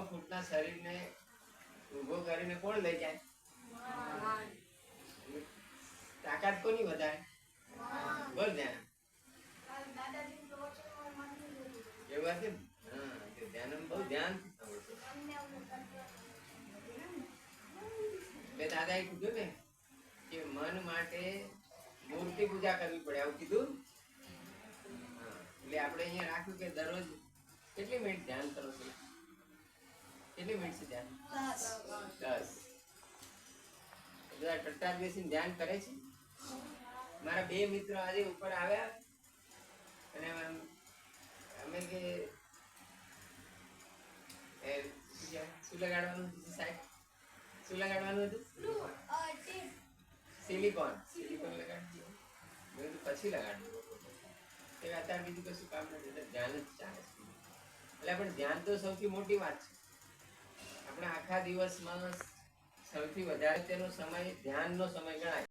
ફૂટના શરીરને ઊભો કરીને કોણ લઈ જાય? તાકાત કોની વધારે? બોલ ધ્યાન. એવું વાત છે. હા, ધ્યાન બહુ ધ્યાન. મેં દાદાએ કીધું ને કે મન માટે મૂર્તિ પૂજા કરવી પડે, આવું કીધું. એટલે આપણે અહીંયા રાખ્યું કે દરરોજ કેટલી મિનિટ ધ્યાન કરો છો? કેટલી મિનિટ છે ધ્યાન? 10. બધા ટટ્ટાર બેસીને ધ્યાન કરે છે. મારા 2 મિત્રો આજે ઉપર આવ્યા અને અમે કે શું લગાડવાનું હતું સાહેબ? શું લગાડવાનું હતું? સિલિકોન લગાડી મેં તો પછી લગાડ્યું. અત્યારે બીજું કશું કામ નથી, ધ્યાન જ ચાલે છે. એટલે પણ ધ્યાન તો સૌથી મોટી વાત છે. આપણે આખા દિવસમાં સૌથી વધારે તેનો સમય ધ્યાનનો સમય ગણાય.